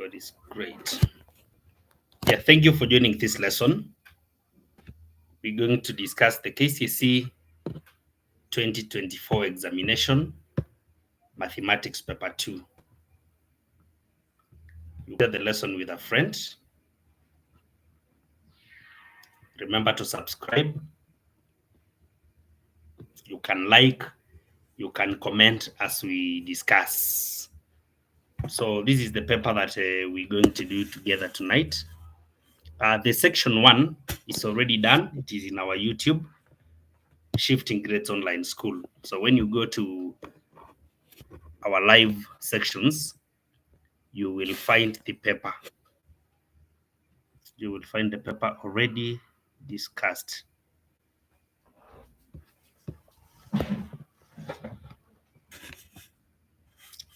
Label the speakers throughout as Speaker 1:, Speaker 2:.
Speaker 1: God is great. Yeah, thank you for joining this lesson. We're going to discuss the Kcse 2024 examination, mathematics paper 2. You share the lesson with a friend. Remember to subscribe. You can like, you can comment as we discuss. So this is the paper that we're going to do together tonight. The section 1 is already done. It is in our YouTube, Shifting Grades Online School. So when you go to our live sections, you will find the paper. You will find the paper already discussed.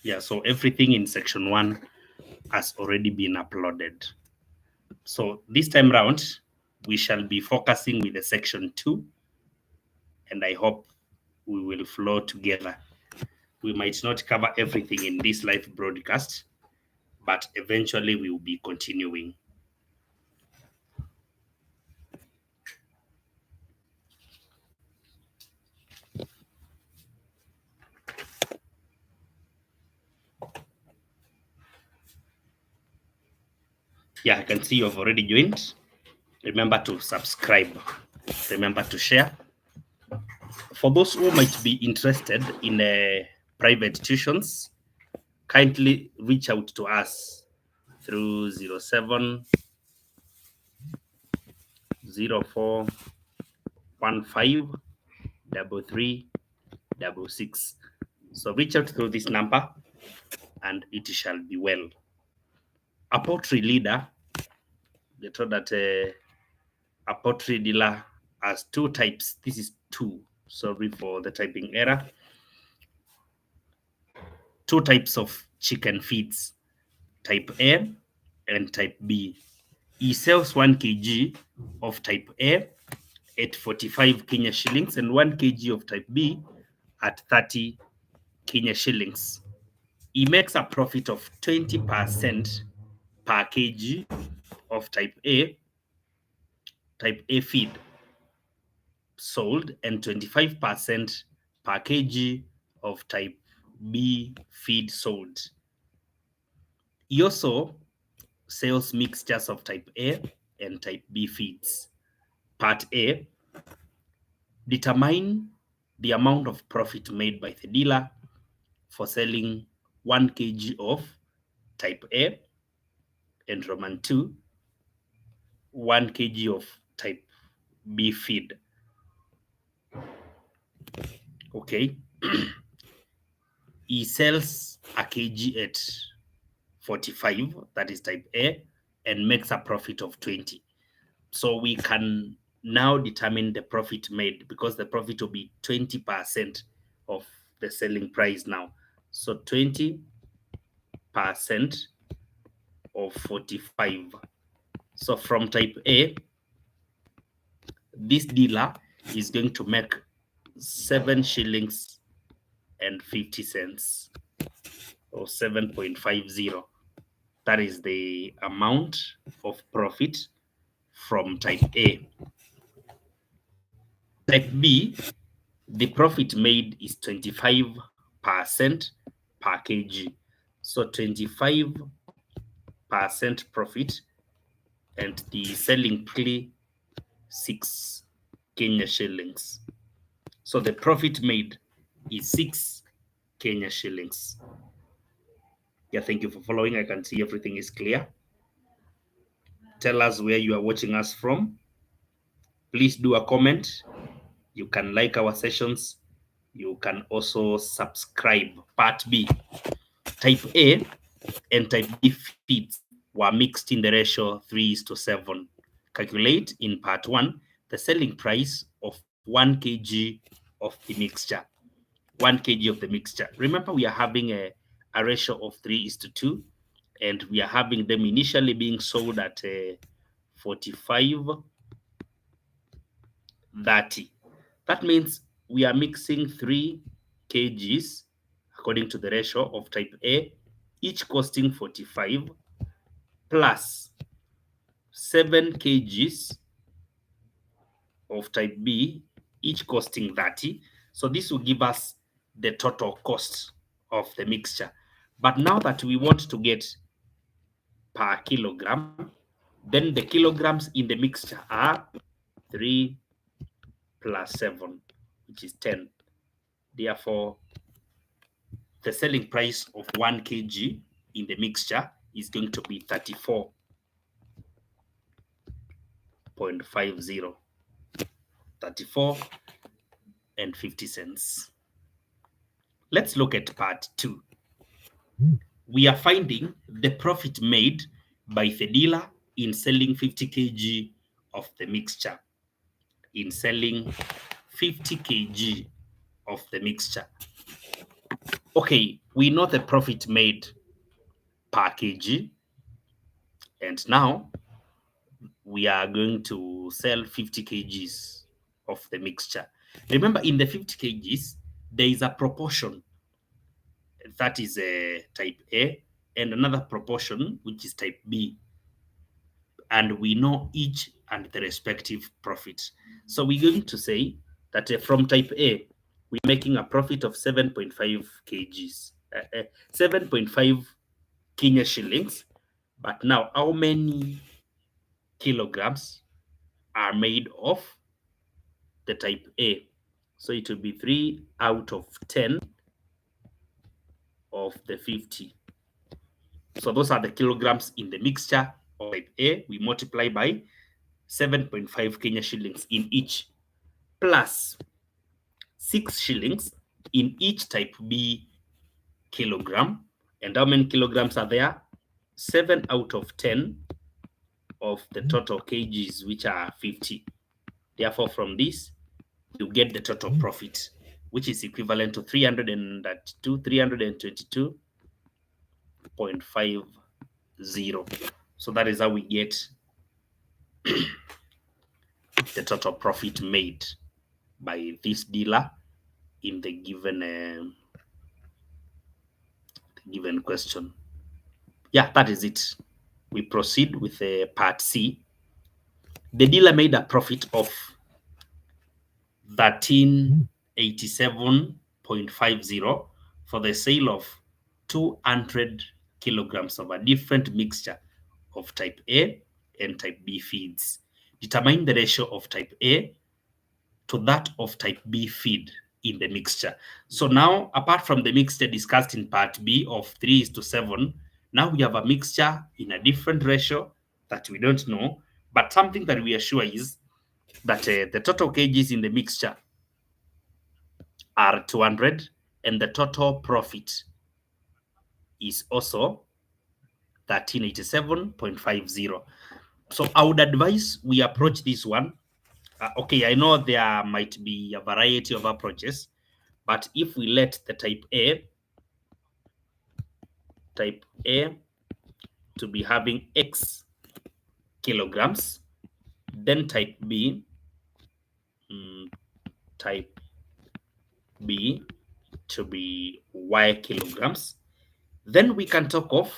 Speaker 1: Yeah, so everything in section 1 has already been uploaded. So this time round, we shall be focusing with the section 2, and I hope we will flow together. We might not cover everything in this live broadcast, but eventually we will be continuing. Yeah, I can see you have already joined. Remember to subscribe. Remember to share. For those who might be interested in private tuitions, kindly reach out to us through 07 04 15 33 66. So reach out through this number and it shall be well. A poultry leader, they told that a poultry dealer has 2 types. This is 2. Sorry for the typing error. 2 types of chicken feeds, type A and type B. He sells 1 kg of type A at 45 Kenya shillings and 1 kg of type B at 30 Kenya shillings. He makes a profit of 20% per kg of type A feed sold and 25% per kg of type B feed sold. He also sells mixtures of type A and type B feeds. Part A, determine the amount of profit made by the dealer for selling 1 kg of type A, and Roman 2, 1 kg of type B feed. Okay. He sells a kg at 45, that is type A, and makes a profit of 20. So we can now determine the profit made because the profit will be 20% of the selling price now. So 20% of 45. So from type A, this dealer is going to make 7 shillings and 50 cents or 7.50. That is the amount of profit from type A. Type B, the profit made is 25% per kg. So 25% profit, and the selling plea 6 Kenya shillings. So the profit made is 6 Kenya shillings. Yeah, thank you for following. I can see everything is clear. Tell us where you are watching us from. Please do a comment. You can like our sessions. You can also subscribe. Part B, type A and type B feeds were mixed in the ratio 3:7. Calculate in part 1 the selling price of 1 kg of the mixture. 1 kg of the mixture. Remember, we are having a ratio of 3:2, and we are having them initially being sold at 45, 30. That means we are mixing 3 kgs according to the ratio of type A, each costing 45, plus 7 kgs of type B, each costing 30. So this will give us the total cost of the mixture. But now that we want to get per kilogram, then the kilograms in the mixture are 3 plus 7, which is 10. Therefore, the selling price of 1 kg in the mixture is going to be 34.50. 34 and 50 cents. Let's look at part 2. We are finding the profit made by the dealer in selling 50 kg of the mixture. In selling 50 kg of the mixture. Okay, we know the profit made per kg, and now we are going to sell 50 kgs of the mixture. Remember, in the 50 kgs, there is a proportion that is type A, and another proportion which is type B. And we know each and the respective profit. So we're going to say that from type A, we're making a profit of 7.5 kgs, 7.5 Kenya shillings. But now, how many kilograms are made of the type A? So it will be 3 out of 10 of the 50. So those are the kilograms in the mixture of type A. We multiply by 7.5 Kenya shillings in each, plus 6 shillings in each type B kilogram. And how many kilograms are there? 7 out of 10 of the total kgs, which are 50. Therefore, from this, you get the total profit, which is equivalent to 322,322.50. So that is how we get the total profit made by this dealer in the given question. Yeah, that is it. We proceed with part C. The dealer made a profit of 1387.50 for the sale of 200 kilograms of a different mixture of type A and type B feeds. Determine the ratio of type A to that of type B feed in the mixture. So now, apart from the mixture discussed in part B of 3:7, now we have a mixture in a different ratio that we don't know, but something that we are sure is that the total kgs in the mixture are 200, and the total profit is also 1387.50. So I would advise we approach this one. Okay, I know there might be a variety of approaches, but if we let the type A to be having X kilograms, then type B to be Y kilograms, then we can talk of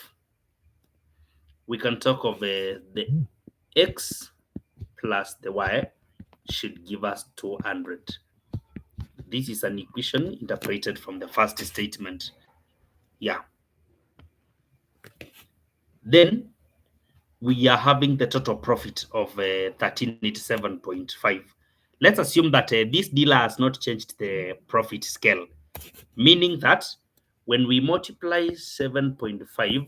Speaker 1: the X plus the Y should give us 200. This is an equation interpreted from the first statement. Yeah. Then we are having the total profit of 1387.5. Let's assume that this dealer has not changed the profit scale, meaning that when we multiply 7.5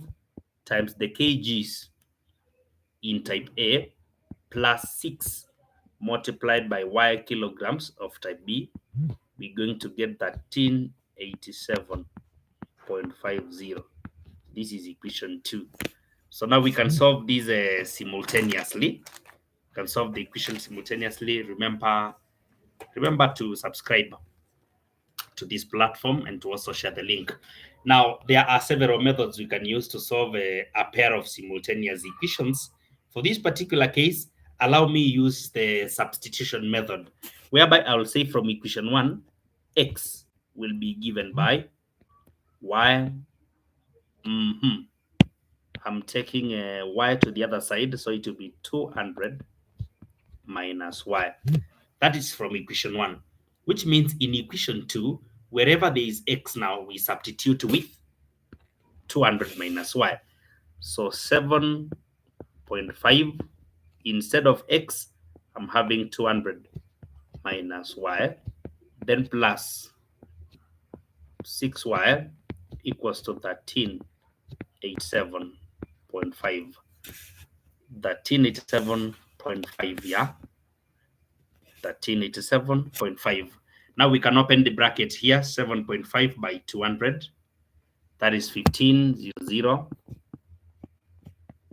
Speaker 1: times the kgs in type A plus 6 multiplied by Y kilograms of type B, we're going to get 1387.50. This is equation 2. So now we can solve these simultaneously. We can solve the equation simultaneously. Remember to subscribe to this platform and to also share the link. Now, there are several methods we can use to solve a pair of simultaneous equations. For this particular case, allow me use the substitution method, whereby I will say from equation 1, x will be given by y I'm taking y to the other side, so it will be 200 minus y. That is from equation 1, which means in equation 2, wherever there is x now, we substitute with 200 minus y. So 7.5, instead of x, I'm having 200 minus y, then plus 6y equals to 1387.5. 1387.5, yeah? 1387.5. Now we can open the bracket here, 7.5 by 200. That is 1500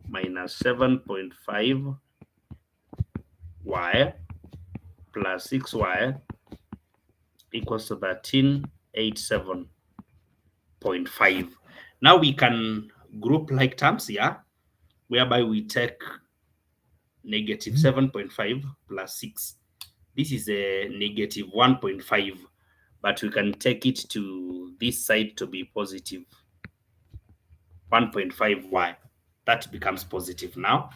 Speaker 1: minus 7.5 y plus 6y equals to 1387.5. Now we can group like terms here, whereby we take negative 7.5 plus 6. This is a negative 1.5, but we can take it to this side to be positive 1.5y. That becomes positive now.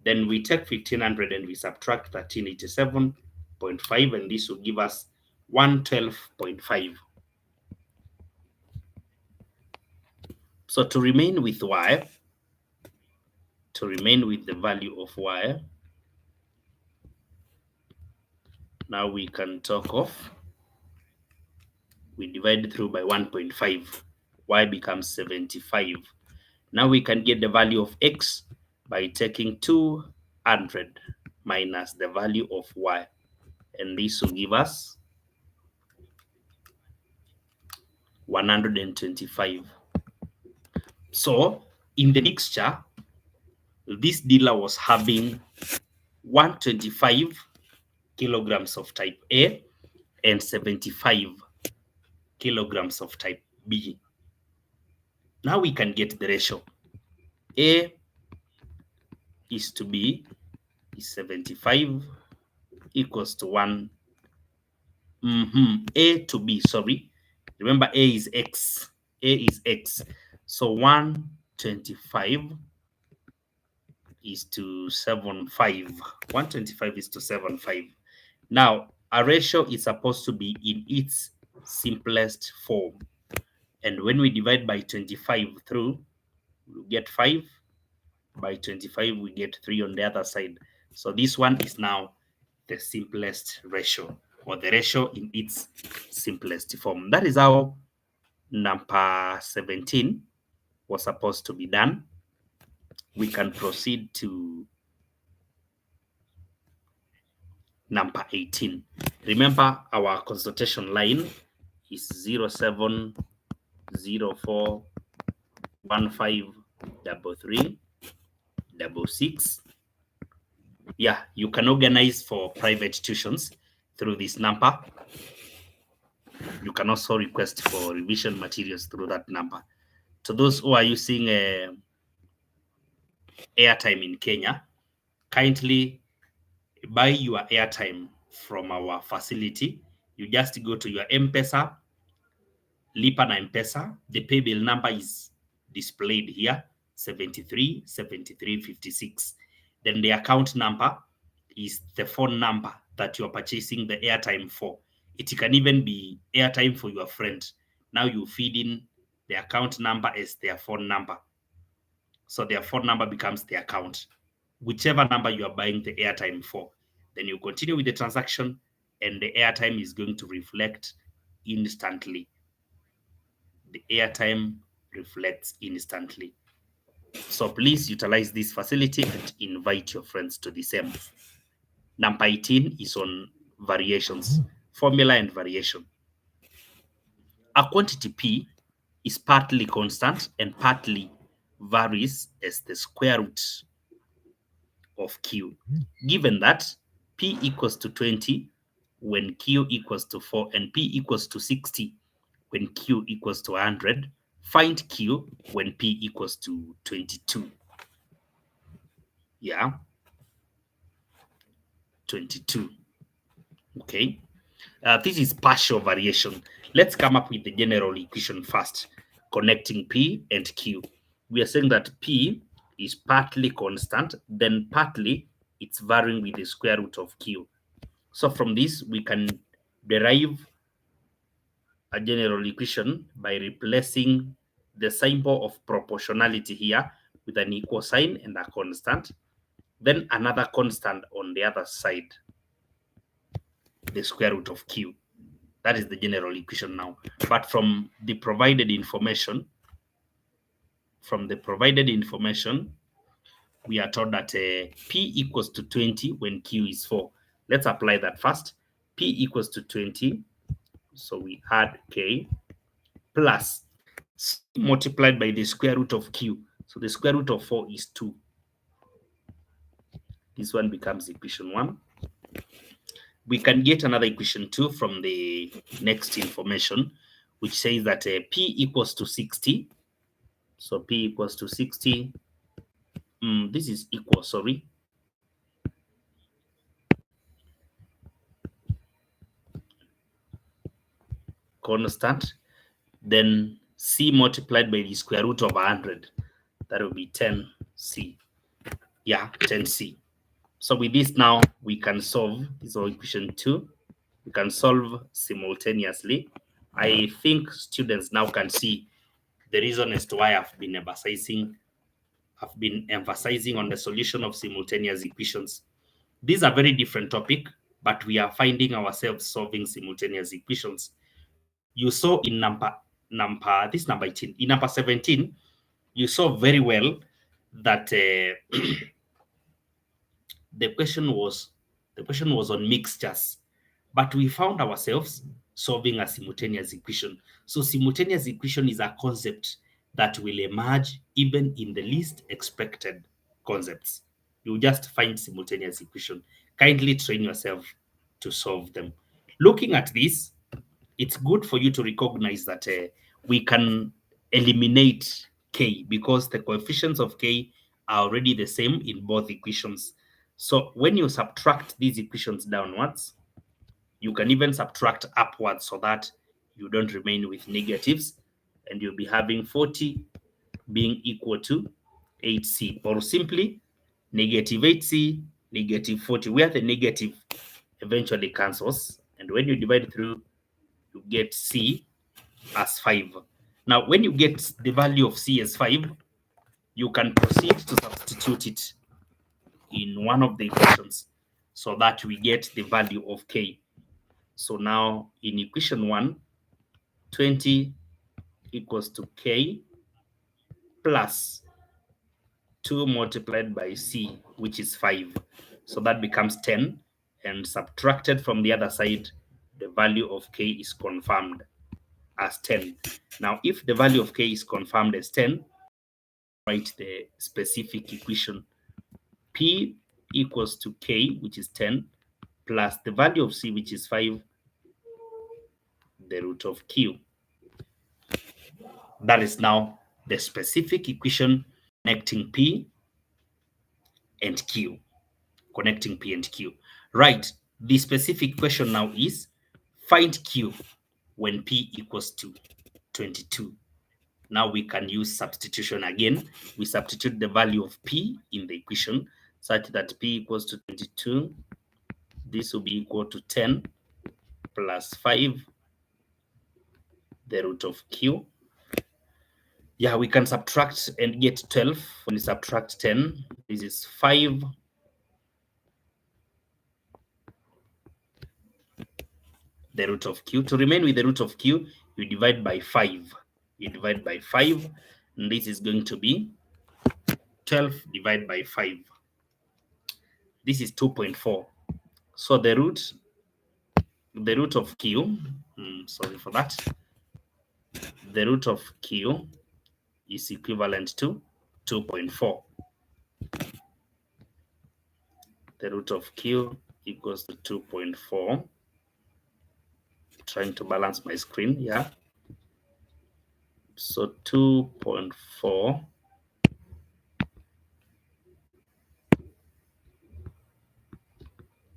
Speaker 1: Then we take 1500 and we subtract 1387.5, and this will give us 112.5. So to remain with y, to remain with the value of y, now we can talk of, we divide through by 1.5, y becomes 75. Now we can get the value of x by taking 200 minus the value of y, and this will give us 125. So in the mixture, this dealer was having 125 kilograms of type A and 75 kilograms of type B. Now we can get the ratio. A is to B is 75 equals to 1. A to B, sorry. Remember, A is X. A is X. So 125 is to 75. 125 is to 75. Now, a ratio is supposed to be in its simplest form. And when we divide by 25 through, we get 5. By 25, we get 3 on the other side. So this one is now the simplest ratio, or the ratio in its simplest form. That is how number 17 was supposed to be done. We can proceed to number 18. Remember, our consultation line is 0704153366. Yeah, you can organize for private tuitions through this number. You can also request for revision materials through that number. To those who are using airtime in Kenya, kindly buy your airtime from our facility. You just go to your M-Pesa, Lipa na M-Pesa. The paybill number is displayed here, 737356. Then the account number is the phone number that you're purchasing the airtime for. It can even be airtime for your friend. Now you feed in the account number as their phone number. So their phone number becomes the account. Whichever number you are buying the airtime for. Then you continue with the transaction, and the airtime is going to reflect instantly. The airtime reflects instantly. So please utilize this facility and invite your friends to the same. Number 18 is on variations, formula and variation. A quantity P is partly constant and partly varies as the square root of Q. Given that P equals to 20 when Q equals to 4 and P equals to 60 when Q equals to 100, find Q when P equals to 22. Yeah, 22. Okay, this is partial variation. Let's come up with the general equation first, connecting P and Q. We are saying that P is partly constant, then partly it's varying with the square root of Q. So from this, we can derive a general equation by replacing the symbol of proportionality here with an equal sign and a constant, then another constant on the other side, the square root of Q. That is the general equation now. But from the provided information, we are told that P equals to 20 when Q is 4. Let's apply that first. P equals to 20. So we add K plus C multiplied by the square root of Q. So the square root of 4 is 2. This one becomes equation 1. We can get another equation 2 from the next information, which says that P equals to 60. So P equals to 60. This is equal, sorry. Constant. Then C multiplied by the square root of 100. That will be 10C. Yeah, 10C. So with this now, we can solve this equation 2. We can solve simultaneously. I think students now can see the reason as to why I've been emphasizing on the solution of simultaneous equations. These are very different topic, but we are finding ourselves solving simultaneous equations. You saw in number 18, in number 17, you saw very well that the question was on mixtures, but we found ourselves solving a simultaneous equation. So simultaneous equation is a concept that will emerge even in the least expected concepts. You just find simultaneous equation. Kindly train yourself to solve them. Looking at this, it's good for you to recognize that we can eliminate K because the coefficients of K are already the same in both equations. So when you subtract these equations downwards, you can even subtract upwards so that you don't remain with negatives, and you'll be having 40 being equal to 8C, or simply negative 8C, negative 40, where the negative eventually cancels. And when you divide through, you get C as 5. Now, when you get the value of C as 5, you can proceed to substitute it in one of the equations so that we get the value of K. So now in equation 1, 20 equals to K plus 2 multiplied by C, which is 5. So that becomes 10, and subtracted from the other side, the value of K is confirmed as 10. Now, if the value of K is confirmed as 10, write the specific equation. P equals to K, which is 10, plus the value of C, which is 5, the root of Q. That is now the specific equation connecting P and Q. Connecting P and Q. Right, the specific question now is find Q when P equals to 22. Now we can use substitution again. We substitute the value of P in the equation such that P equals to 22. This will be equal to 10 plus 5, the root of Q. Yeah, we can subtract and get 12. When we subtract 10, this is 5. The root of Q. To remain with the root of Q, you divide by 5. You divide by 5, and this is going to be 12 divided by 5. This is 2.4. So the root of Q, sorry for that, the root of Q is equivalent to 2.4. The root of Q equals to 2.4. Trying to balance my screen, yeah. So 2.4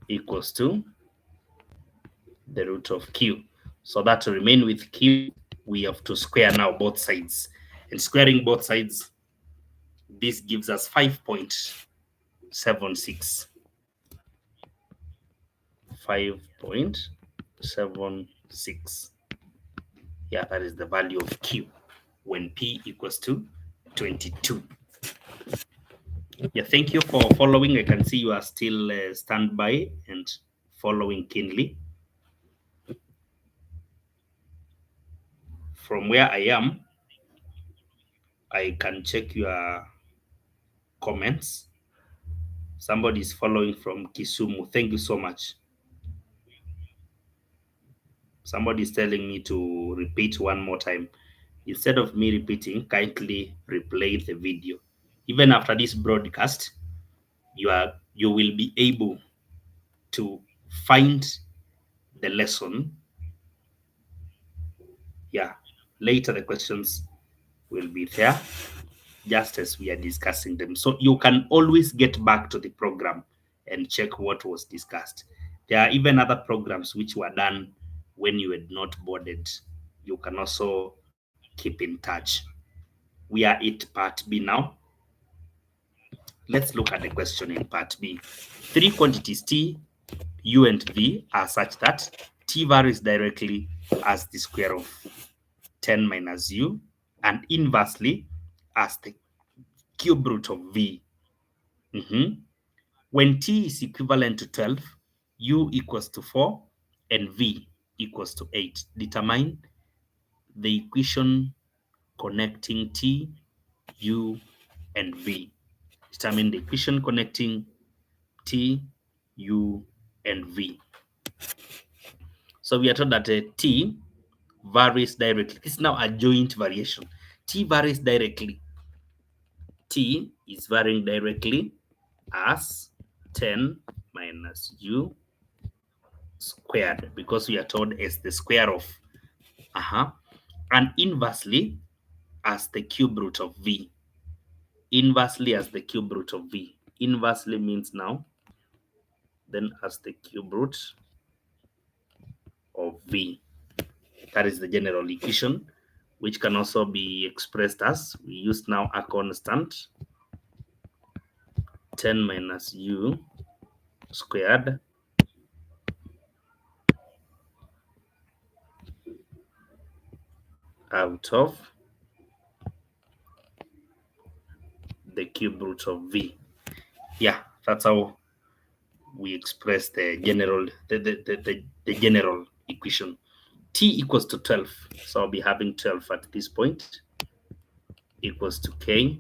Speaker 1: equals to the root of Q. So that to remain with Q, we have to square now both sides. And squaring both sides this gives us 5.76. 5.76. Yeah, that is the value of Q when P equals to 22. Yeah, thank you for following. I can see you are still standby and following keenly. From where I am, I can check your comments. Somebody is following from Kisumu. Thank you so much. Somebody is telling me to repeat one more time. Instead of me repeating, kindly replay the video. Even after this broadcast, you will be able to find the lesson. Yeah, later the questions will be there just as we are discussing them. So you can always get back to the program and check what was discussed. There are even other programs which were done when you had not boarded. You can also keep in touch. We are at part B now. Let's look at the question in part B. Three quantities T, U, and V are such that T varies directly as the square of 10 minus U, and inversely as the cube root of V. When T is equivalent to 12, U equals to 4, and V equals to 8. Determine the equation connecting T, U, and V. Determine the equation connecting T, U, and V. So we are told that T varies directly. This is now a joint variation. T varies directly. T is varying directly as 10 minus U squared, because we are told as the square of, and inversely as the cube root of V. Inversely as the cube root of V. Inversely means now, then as the cube root of V. That is the general equation, which can also be expressed as, we use now a constant, 10 minus U squared out of the cube root of V. Yeah, that's how we express the general the general equation. T equals to 12, so I'll be having 12 at this point equals to K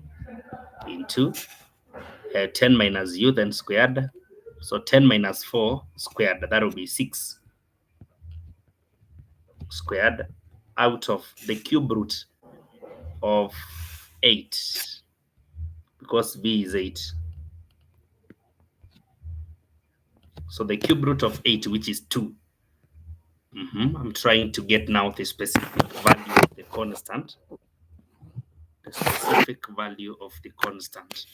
Speaker 1: into 10 minus U then squared, so 10 minus 4 squared, that will be 6 squared out of the cube root of 8, because V is 8. So the cube root of 8, which is 2. I'm trying to get now the specific value of the constant. The specific value of the constant.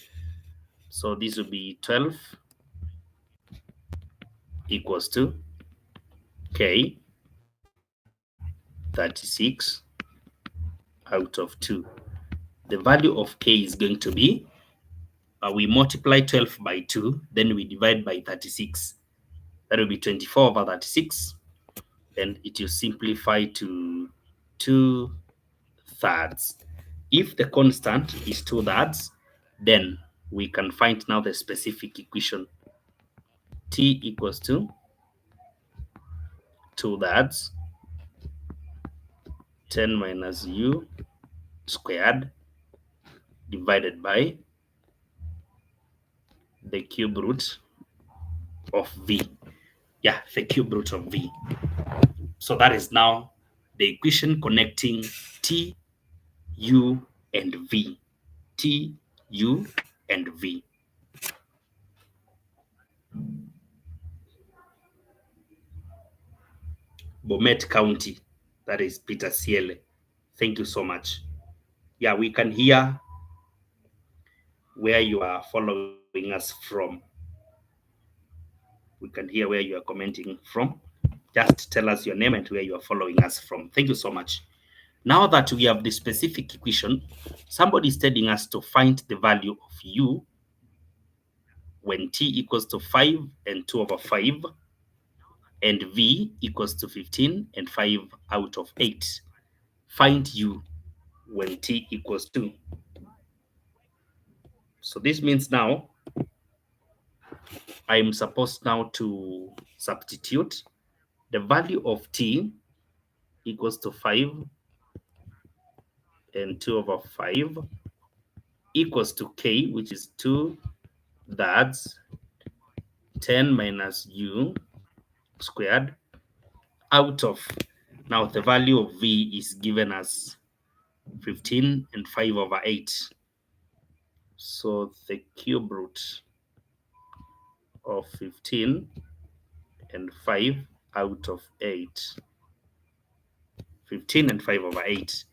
Speaker 1: So this will be 12 equals to K 36 out of 2. The value of K is going to be, we multiply 12 by 2, then we divide by 36. That will be 24 over 36, and it will simplify to 2/3. If the constant is 2/3, then we can find now the specific equation. T equals to 2/3 10 minus U squared divided by the cube root of V. Yeah, the cube root of V. So that is now the equation connecting T, U, and V. T, U, and V. Bomet County, that is Peter Ciele. Thank you so much. Yeah, we can hear where you are following us from. We can hear where you are commenting from. Just tell us your name and where you are following us from. Thank you so much. Now that we have the specific equation, somebody is telling us to find the value of u when t equals to 5 and 2 over 5, and v equals to 15 and 5 out of 8. Find u when t equals 2. So this means now I'm supposed now to substitute the value of t equals to 5 and 2 over 5 equals to k, which is 2 thirds 10 minus u squared out of, now the value of v is given as 15 and 5 over 8. So the cube root of 15 and 5 out of 8. 15 and 5 over 8.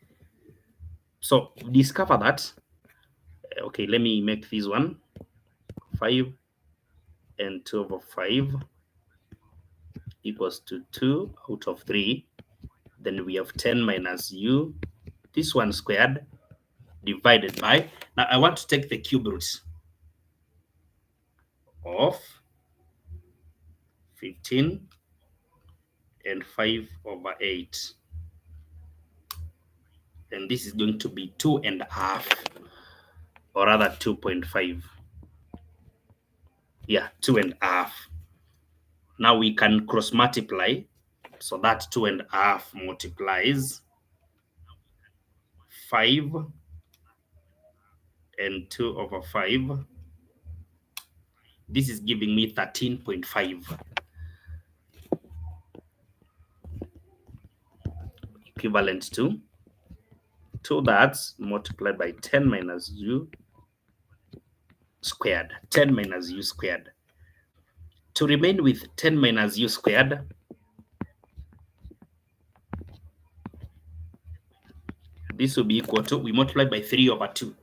Speaker 1: So discover that, okay, let me make this one 5 and 2 over 5 equals to 2 out of 3. Then we have 10 minus u, this one squared, divided by, now I want to take the cube root of 15 and 5 over 8. And this is going to be 2.5, or rather 2.5. Yeah, 2.5. Now we can cross multiply. So that 2.5 multiplies 5 and 2 over 5. This is giving me 13.5. Equivalent to 2 thirds multiplied by 10 minus u squared. 10 minus u squared. To remain with 10 minus u squared, this will be equal to, we multiply by 3 over 2.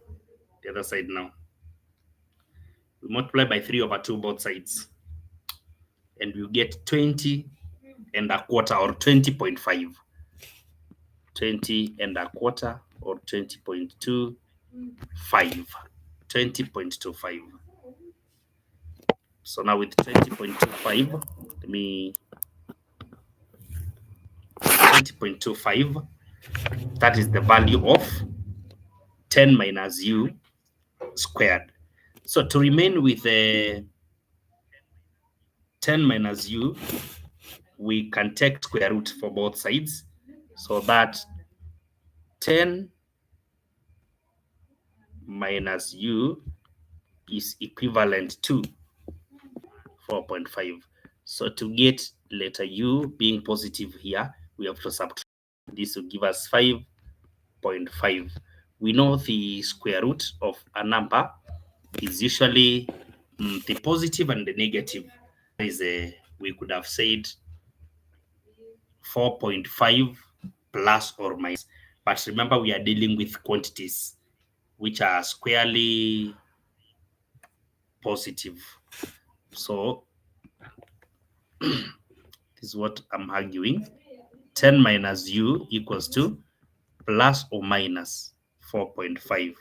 Speaker 1: The other side now. We multiply by 3 over 2 both sides. And you get 20 and a quarter, or 20.5. 20 and a quarter, or 20.25. 20.25. So now with 20.25, let me 20.25, that is the value of 10 minus u squared. So to remain with 10 minus u, we can take square root for both sides. So that 10 minus u is equivalent to 4.5. So to get letter u being positive here, we have to subtract. This will give us 5.5. We know the square root of a number is usually the positive and the negative. We could have said 4.5 plus or minus. But remember, we are dealing with quantities which are squarely positive. So this is what I'm arguing. 10 minus u equals to plus or minus 4.5,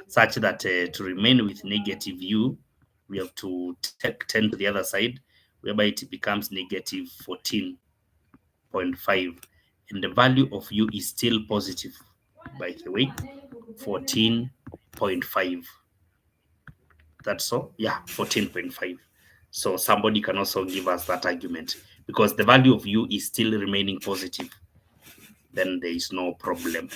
Speaker 1: such that to remain with negative u, we have to take 10 to the other side, whereby it becomes negative 14.5. And the value of u is still positive, by the way, 14.5. That's all? Yeah, 14.5. So somebody can also give us that argument, because the value of u is still remaining positive. Then there is no problem.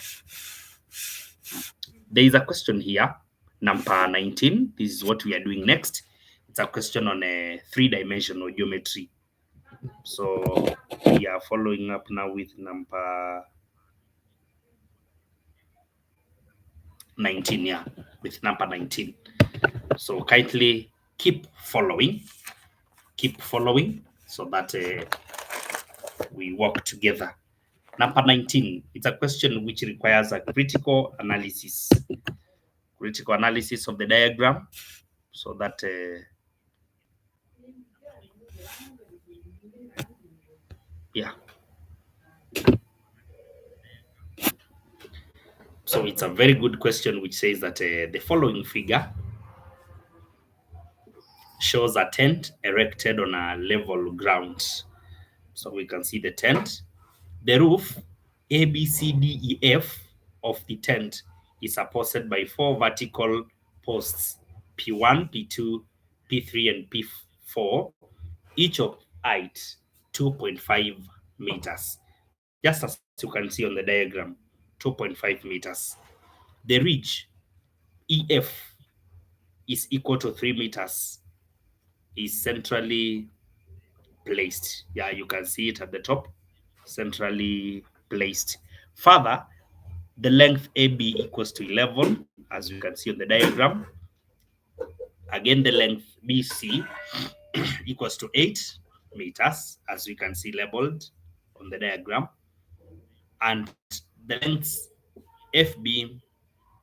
Speaker 1: There is a question here, number 19. This is what we are doing next. It's a question on a three-dimensional geometry. So we are following up now with number 19, yeah, with number 19. So kindly keep following, so that we work together. Number 19, it's a question which requires a critical analysis of the diagram, so that yeah. So it's a very good question, which says that the following figure shows a tent erected on a level ground. So we can see the tent. The roof, A, B, C, D, E, F of the tent is supported by 4 vertical posts, P1, P2, P3, and P4, each of height 2.5 meters. Just as you can see on the diagram, 2.5 meters. The ridge, EF, is equal to 3 meters, is centrally placed. Yeah, you can see it at the top, centrally placed. Further, the length AB equals to 11, as you can see on the diagram. Again, the length BC equals to 8 meters, as you can see labeled on the diagram. And the length FB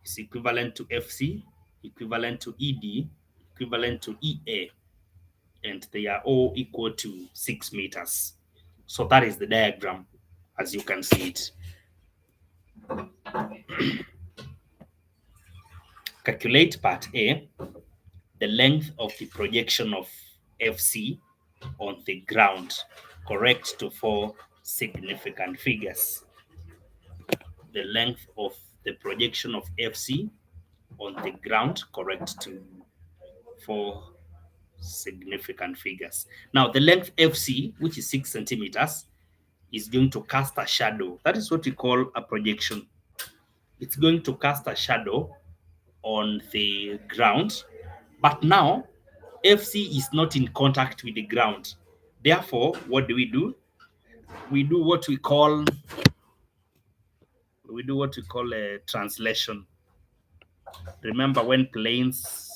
Speaker 1: is equivalent to FC, equivalent to ED, equivalent to EA, and they are all equal to 6 meters. So that is the diagram, as you can see it. Calculate part A, the length of the projection of FC on the ground, correct to 4 significant figures. The length of the projection of FC on the ground, correct to 4 significant figures. Now, the length FC, which is 6 centimeters, is going to cast a shadow. That is what we call a projection. It's going to cast a shadow on the ground, but now FC is not in contact with the ground. Therefore, what do? We do what we call a translation. Remember, when planes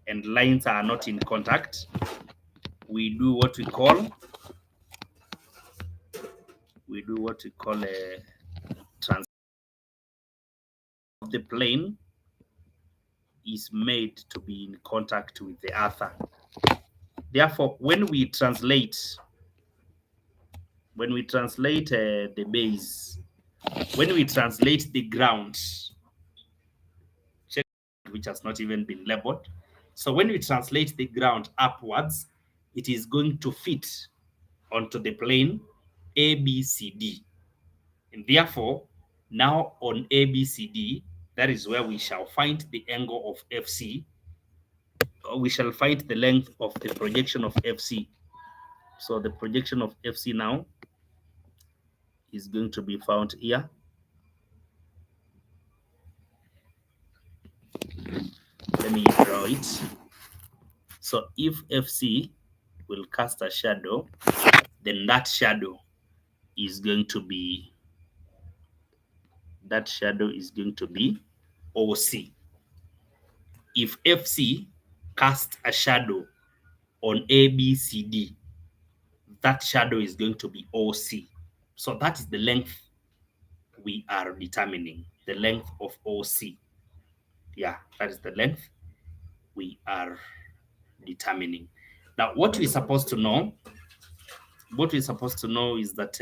Speaker 1: and lines are not in contact, we do what we call a trans. The plane is made to be in contact with the earth. Therefore, when we translate the base, when we translate the ground, check which has not even been labeled. So when we translate the ground upwards, it is going to fit onto the plane ABCD. And therefore, now on ABCD, that is where we shall find the angle of FC. We shall find the length of the projection of FC. So the projection of FC now is going to be found here. Let me draw it. So if FC will cast a shadow, then that shadow is going to be OC. If FC casts a shadow on ABCD, that shadow is going to be OC. So that is the length we are determining, the length of OC. Yeah, that is the length we are determining. Now, what we're supposed to know is that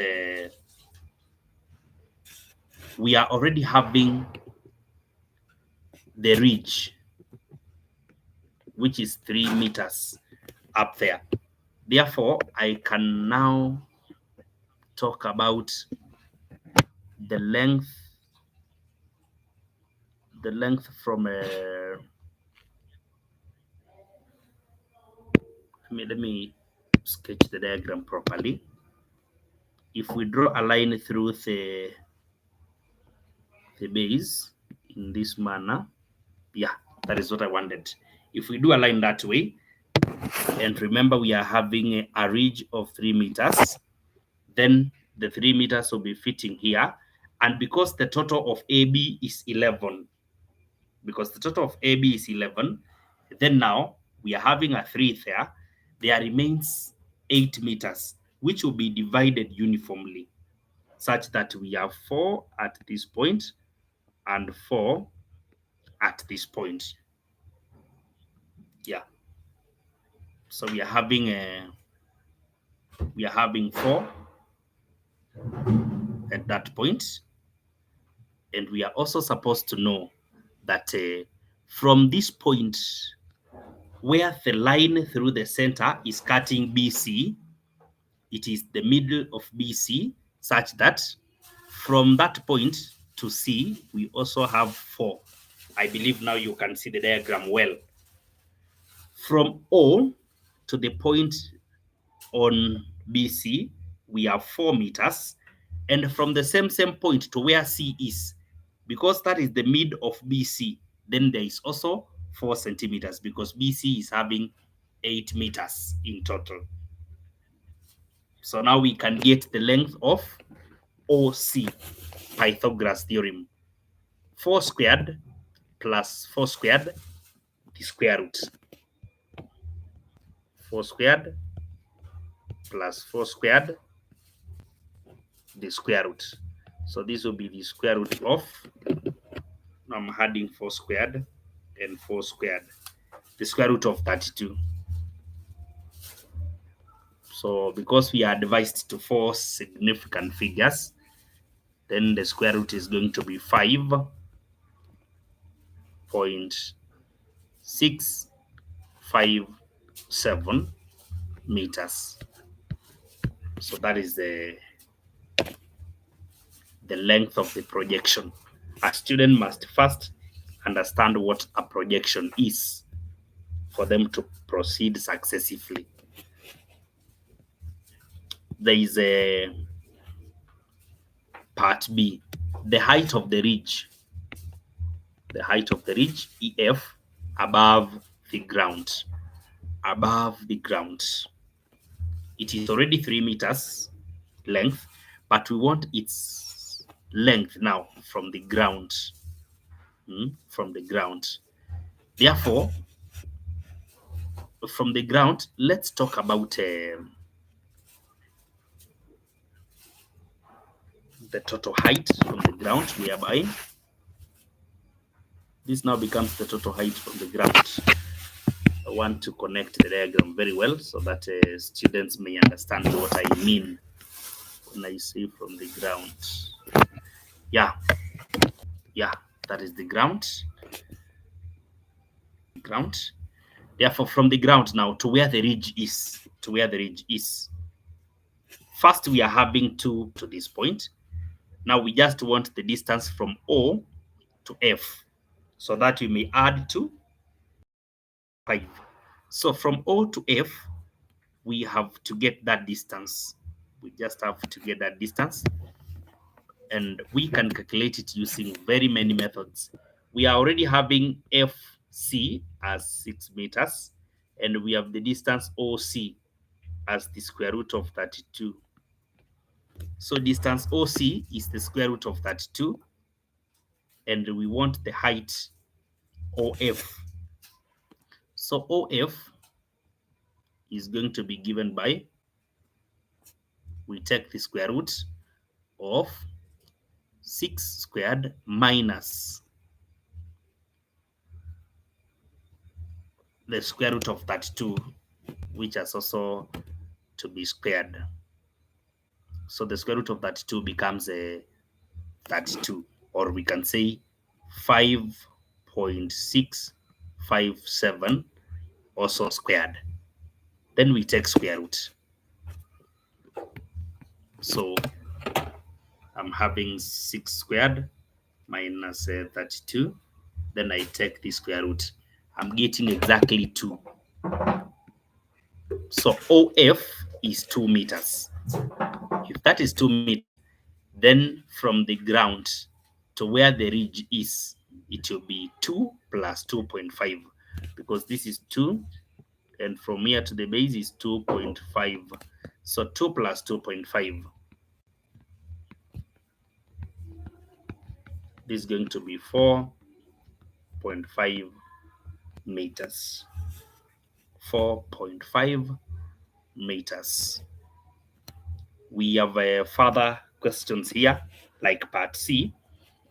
Speaker 1: we are already having the ridge, which is 3 meters up there. Therefore, I can now talk about the length from let me sketch the diagram properly. If we draw a line through the base in this manner, yeah, that is what I wanted. If we do a line that way, and remember we are having a ridge of 3 meters, then the 3 meters will be fitting here. And because the total of AB is 11, then now we are having a 3 there. There remains 8 meters, which will be divided uniformly, such that we have 4 at this point and 4 at this point. Yeah. So we are having 4 at that point, And we are also supposed to know that from this point where the line through the center is cutting BC, it is the middle of BC, such that from that point to C, we also have 4. I believe now you can see the diagram well. From O to the point on BC, we have 4 meters. And from the same point to where C is, because that is the mid of BC, then there is also 4 centimeters because BC is having 8 meters in total. So now we can get the length of OC, Pythagoras theorem. 4 squared plus 4 squared, the square root. 4 squared plus 4 squared, the square root. So this will be the square root of, now I'm adding 4 squared and 4 squared, the square root of 32. So because we are advised to 4 significant figures, then the square root is going to be 5.657 meters. So that is the length of the projection. A student must first understand what a projection is for them to proceed successively. There is a part B, the height of the ridge. The height of the ridge, EF, above the ground. Above the ground. It is already 3 meters length, but we want its length now from the ground. From the ground. Therefore, from the ground, let's talk about the total height from the ground, whereby this now becomes the total height from the ground. I want to connect the diagram very well so that students may understand what I mean when I say from the ground. Yeah, that is the ground. Therefore, from the ground now to where the ridge is, first we are having 2 to this point. Now we just want the distance from O to F, so that we may add to 5. So from O to F, we have to get that distance. We just have to get that distance, and we can calculate it using very many methods. We are already having FC as 6 meters, and we have the distance OC as the square root of 32. So distance OC is the square root of 32, and we want the height OF. So OF is going to be given by, we take the square root of 6 squared minus the square root of 32, which is also to be squared. So the square root of 32 becomes a 32, or we can say 5.657 also squared. Then we take square root. So I'm having 6 squared minus 32. Then I take the square root. I'm getting exactly 2. So OF is 2 meters. If that is 2 meters, then from the ground to where the ridge is, it will be 2 plus 2.5, because this is 2, and from here to the base is 2.5. So 2 plus 2.5. This is going to be 4.5 meters. 4.5 meters. We have further questions here, like part C,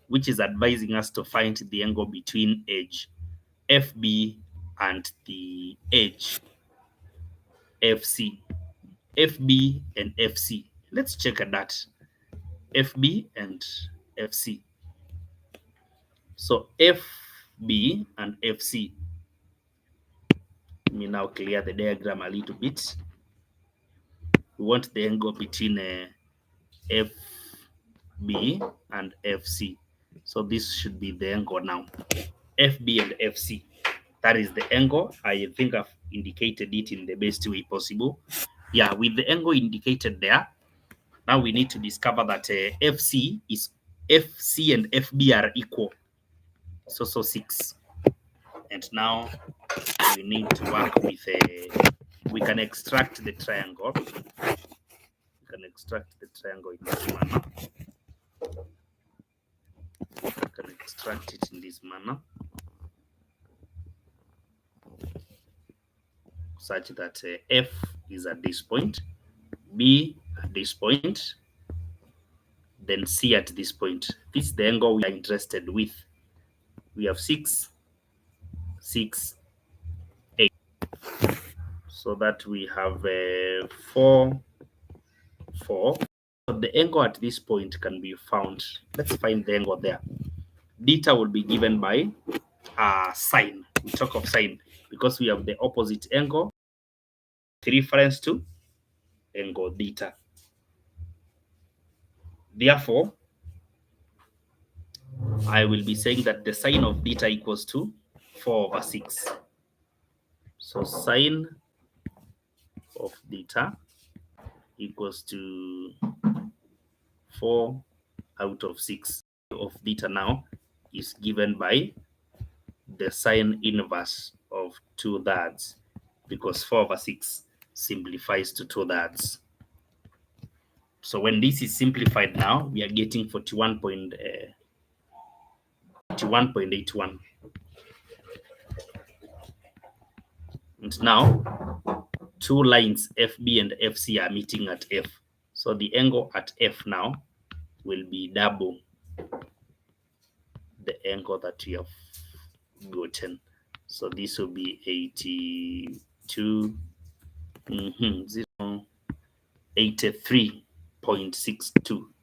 Speaker 1: which is advising us to find the angle between edge FB and the edge FC. FB and FC. Let's check at that. FB and FC. So FB and FC. Let me now clear the diagram a little bit. We want the angle between FB and FC. So this should be the angle now. FB and FC. That is the angle. I think I've indicated it in the best way possible. Yeah, with the angle indicated there, now we need to discover that FC and FB are equal. So 6. And now we need to work with we can extract the triangle. We can extract the triangle in this manner. We can extract it in this manner, such that F is at this point, B at this point, then C at this point. This is the angle we are interested with. We have 6, 6, 8. So that we have 4, 4. So the angle at this point can be found. Let's find the angle there. Theta will be given by sine. We talk of sine because we have the opposite angle, reference to angle theta. Therefore, I will be saying that the sine of theta equals to 4/6. So sine of theta equals to 4/6 of theta now is given by the sine inverse of 2/3, because 4/6 simplifies to 2/3. So when this is simplified now, we are getting 41.81. And now, two lines FB and FC are meeting at F. So the angle at F now will be double the angle that we have gotten. So this will be 82, 83.62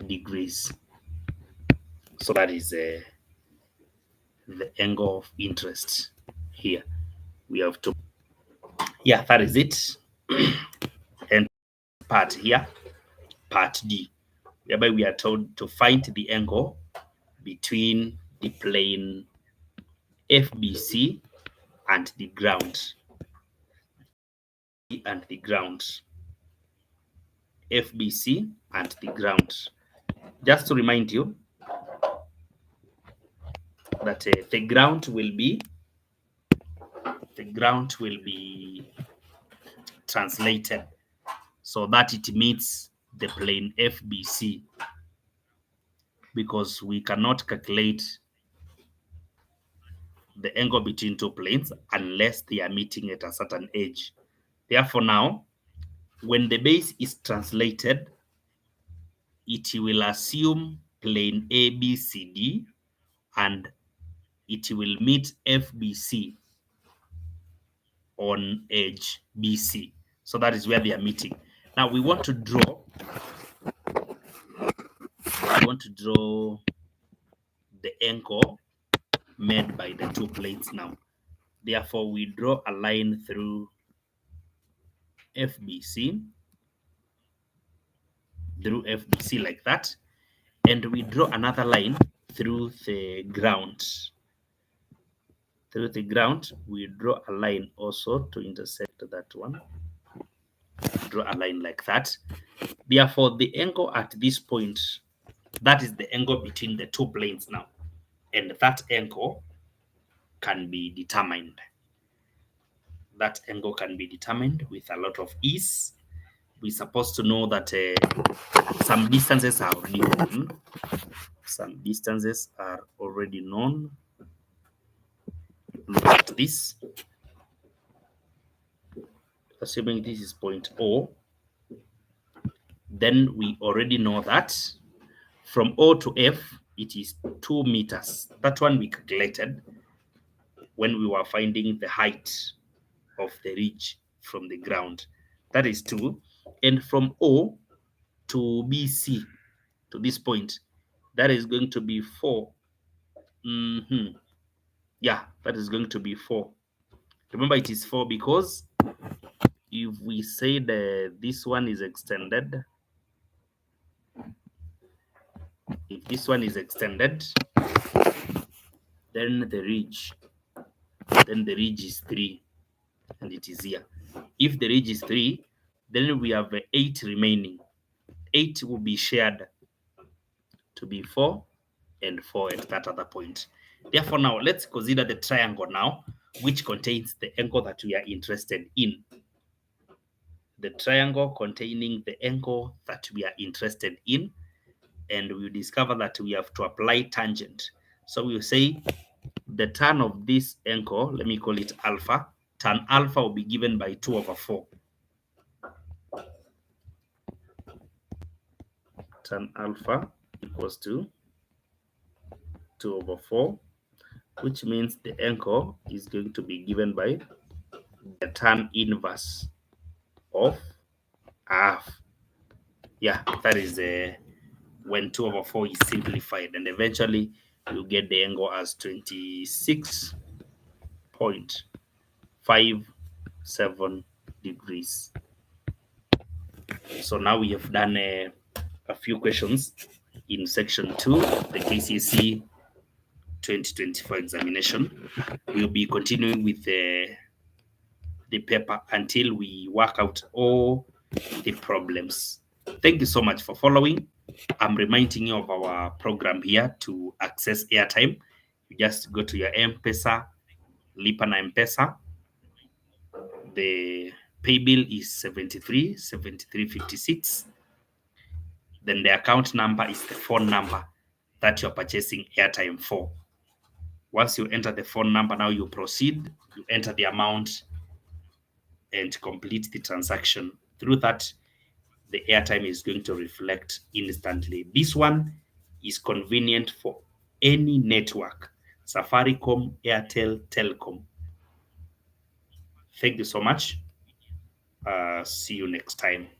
Speaker 1: degrees. So that is the angle of interest here. We have to, yeah, that is it. And part here, part D, whereby we are told to find the angle between the plane FBC and the ground. And the ground. FBC and the ground. Just to remind you that the ground will be translated so that it meets the plane FBC, because we cannot calculate the angle between two planes unless they are meeting at a certain edge. Therefore, now, when the base is translated, it will assume plane ABCD and it will meet FBC on edge BC. So that is where they are meeting. Now we want to draw the angle made by the two planes now. Therefore, we draw a line through FBC, like that, and we draw another line through the ground. Through the ground, we draw a line also to intersect that one. Draw a line like that. Therefore, the angle at this point, that is the angle between the two planes now, and that angle can be determined. That angle can be determined with a lot of ease. We're supposed to know that some distances are already known. Some distances are already known. Look at this. Assuming this is point O, then we already know that from O to F, it is 2 meters. That one we calculated when we were finding the height of the ridge from the ground. That is 2. And from O to BC, to this point, that is going to be 4. Yeah, that is going to be 4. Remember, it is 4 because if we say that this one is extended, if this one is extended, then the ridge is 3, and it is here. If the ridge is 3, then we have 8 remaining. 8 will be shared to be 4 and 4 at that other point. Therefore, now let's consider the triangle now, which contains the angle that we are interested in. The triangle containing the angle that we are interested in, and we'll discover that we have to apply tangent. So we'll say the tan of this angle, let me call it alpha, tan alpha will be given by 2/4. Tan alpha equals to 2/4, which means the angle is going to be given by the tan inverse of half. Yeah, that is when 2/4 is simplified, and eventually you get the angle as 26.57 degrees. So now we have done a few questions in section 2, the Kcse 2024 examination. We'll be continuing with the paper until we work out all the problems. Thank you so much for following. I'm reminding you of our program here. To access airtime, you just go to your M-Pesa, Lipa na M-Pesa. The pay bill is 73.56. Then the account number is the phone number that you're purchasing airtime for. Once you enter the phone number, now you proceed, you enter the amount and complete the transaction. Through that, the airtime is going to reflect instantly. This one is convenient for any network: Safaricom, Airtel, Telcom. Thank you so much. See you next time.